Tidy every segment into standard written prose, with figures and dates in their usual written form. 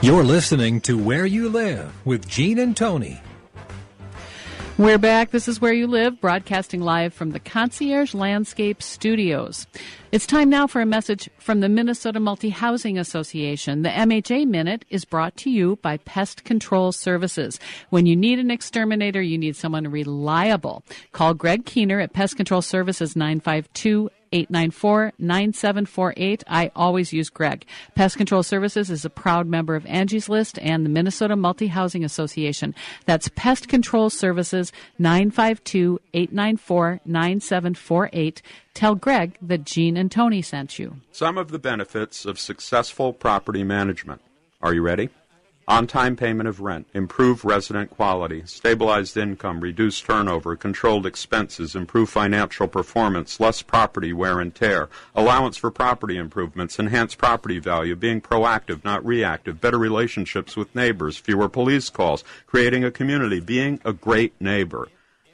You're listening to Where You Live with Gene and Tony. We're back. This is Where You Live, broadcasting live from the Concierge Landscape Studios. It's time now for a message from the Minnesota Multi-Housing Association. The MHA Minute is brought to you by Pest Control Services. When you need an exterminator, you need someone reliable. Call Greg Keener at Pest Control Services, 952-894-9748. I always use Greg. Pest Control Services is a proud member of Angie's List and the Minnesota Multi-Housing Association. That's Pest Control Services, 952-894-9748. Tell Greg that Gene and Tony sent you. Some of the benefits of successful property management. Are you ready? On-time payment of rent, improved resident quality, stabilized income, reduced turnover, controlled expenses, improved financial performance, less property wear and tear, allowance for property improvements, enhanced property value, being proactive, not reactive, better relationships with neighbors, fewer police calls, creating a community, being a great neighbor.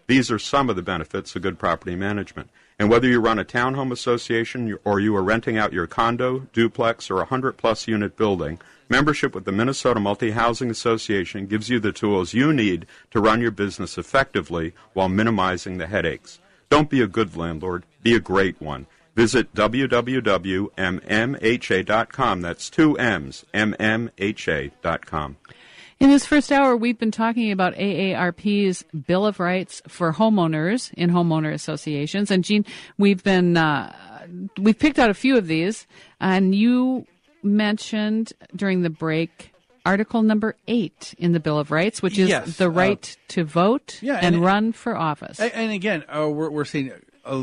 These are some of the benefits of good property management. And whether you run a townhome association or you are renting out your condo, duplex, or 100-plus unit building, membership with the Minnesota Multi-Housing Association gives you the tools you need to run your business effectively while minimizing the headaches. Don't be a good landlord, be a great one. Visit www.mmha.com. That's two M's, mmha.com. In this first hour, we've been talking about AARP's Bill of Rights for homeowners in homeowner associations. And, Gene, we've picked out a few of these, and you mentioned during the break Article number 8 in the Bill of Rights, which is the right to vote and run for office. And again, we're saying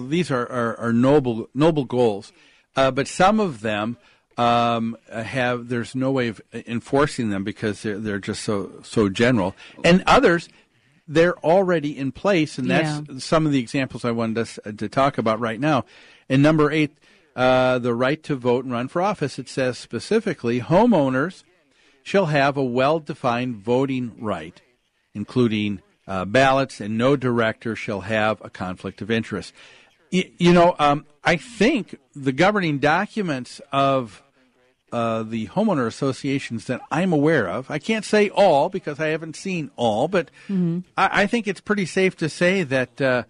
these are noble goals, but some of them there's no way of enforcing them because they're just so general, and others they're already in place, and that's some of the examples I wanted us to talk about right now. In number 8, the right to vote and run for office, it says specifically, homeowners shall have a well-defined voting right, including ballots, and no director shall have a conflict of interest. I think the governing documents of the homeowner associations that I'm aware of, I can't say all because I haven't seen all, but I think it's pretty safe to say that the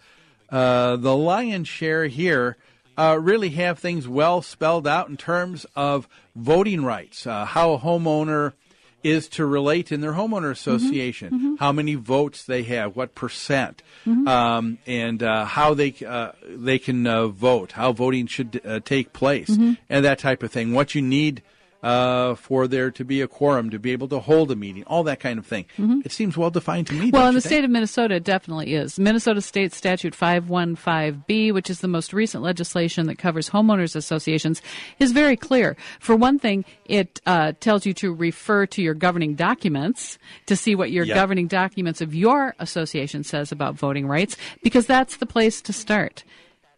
lion's share here really have things well spelled out in terms of voting rights, how a homeowner is to relate in their homeowner association, how many votes they have, what percent, and how they can vote, how voting should take place, and that type of thing. What you need for there to be a quorum, to be able to hold a meeting, all that kind of thing. It seems well defined to me. Well, in the state of Minnesota, it definitely is. Minnesota State Statute 515B, which is the most recent legislation that covers homeowners associations, is very clear. For one thing, it tells you to refer to your governing documents to see what your governing documents of your association says about voting rights, because that's the place to start.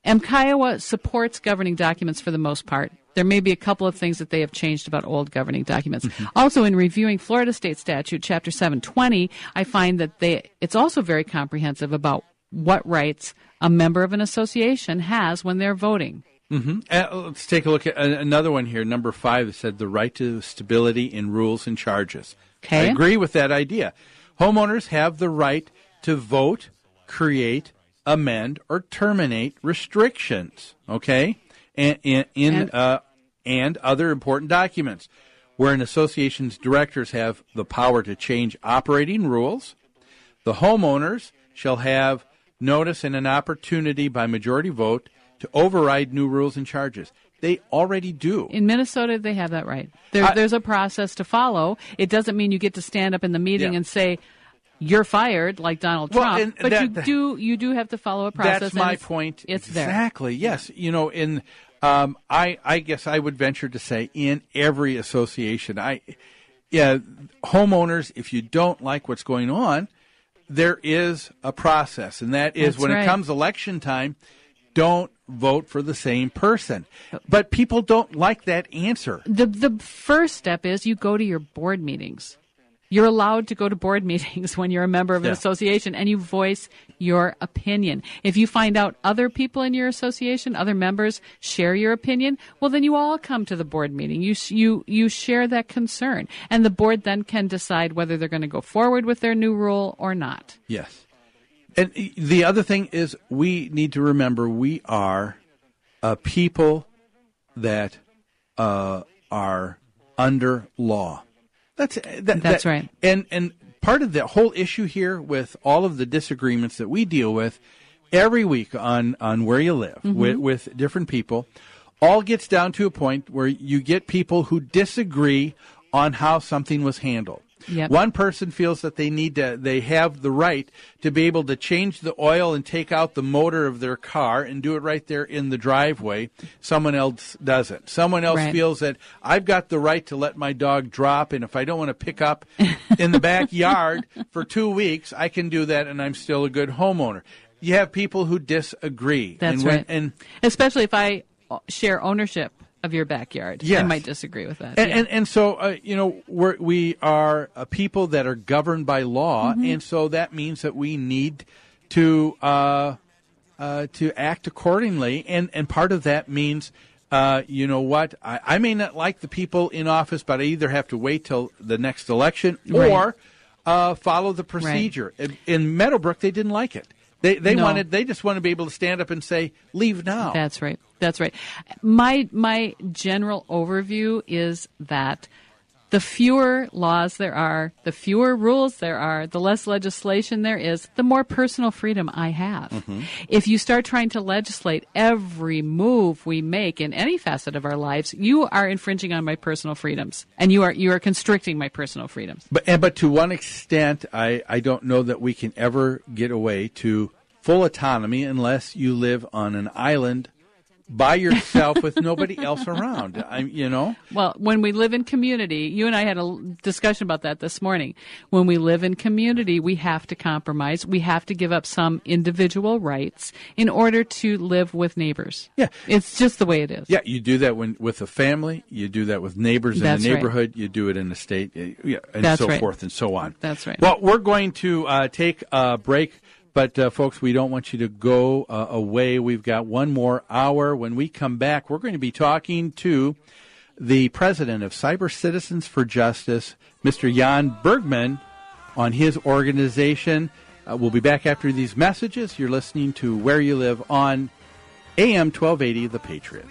Kiowa supports governing documents for the most part. There may be a couple of things that they have changed about old governing documents. Also, in reviewing Florida State Statute, Chapter 720, I find that it's also very comprehensive about what rights a member of an association has when they're voting. Let's take a look at another one here, number 5, that said the right to stability in rules and charges. Okay. I agree with that idea. Homeowners have the right to vote, create, amend, or terminate restrictions, okay? And other important documents, where an association's directors have the power to change operating rules. The homeowners shall have notice and an opportunity by majority vote to override new rules and charges. They already do. In Minnesota, they have that right. There's a process to follow. It doesn't mean you get to stand up in the meeting and say, you're fired, like Donald Trump, but you do have to follow a process. That's my point. It's exactly. There. Yes. I guess I would venture to say in every association, homeowners, if you don't like what's going on, there is a process, and that is when it comes election time, don't vote for the same person. But people don't like that answer. The first step is you go to your board meetings. You're allowed to go to board meetings when you're a member of an association and you voice your opinion. If you find out other people in your association, other members share your opinion, well, then you all come to the board meeting. You share that concern. And the board then can decide whether they're going to go forward with their new rule or not. Yes. And the other thing is we need to remember we are people that are under law. That's right. And part of the whole issue here with all of the disagreements that we deal with every week on Where You Live with different people all gets down to a point where you get people who disagree on how something was handled. Yep. One person feels that they have the right to be able to change the oil and take out the motor of their car and do it right there in the driveway. Someone else doesn't. Someone else feels that I've got the right to let my dog drop, and if I don't want to pick up in the backyard for 2 weeks, I can do that, and I'm still a good homeowner. You have people who disagree. That's right. And especially if I share ownership of your backyard. Yes. I might disagree with that. And so, we are people that are governed by law, and so that means that we need to act accordingly. And part of that means, I may not like the people in office, but I either have to wait till the next election or follow the procedure. Right. In Meadowbrook, they didn't like it. They just want to be able to stand up and say, leave now. That's right. That's right. My general overview is that the fewer laws there are, the fewer rules there are, the less legislation there is, the more personal freedom I have. Mm-hmm. If you start trying to legislate every move we make in any facet of our lives, you are infringing on my personal freedoms, and you are constricting my personal freedoms. But to one extent, I don't know that we can ever get away to full autonomy unless you live on an island by yourself with nobody else around, Well, when we live in community, you and I had a discussion about that this morning. When we live in community, we have to compromise. We have to give up some individual rights in order to live with neighbors. Yeah. It's just the way it is. Yeah, you do that with a family. You do that with neighbors in the neighborhood. Right. You do it in the state, and so forth and so on. That's right. Well, we're going to take a break. But, folks, we don't want you to go away. We've got one more hour. When we come back, we're going to be talking to the president of Cyber Citizens for Justice, Mr. Jan Bergman, on his organization. We'll be back after these messages. You're listening to Where You Live on AM 1280, The Patriot.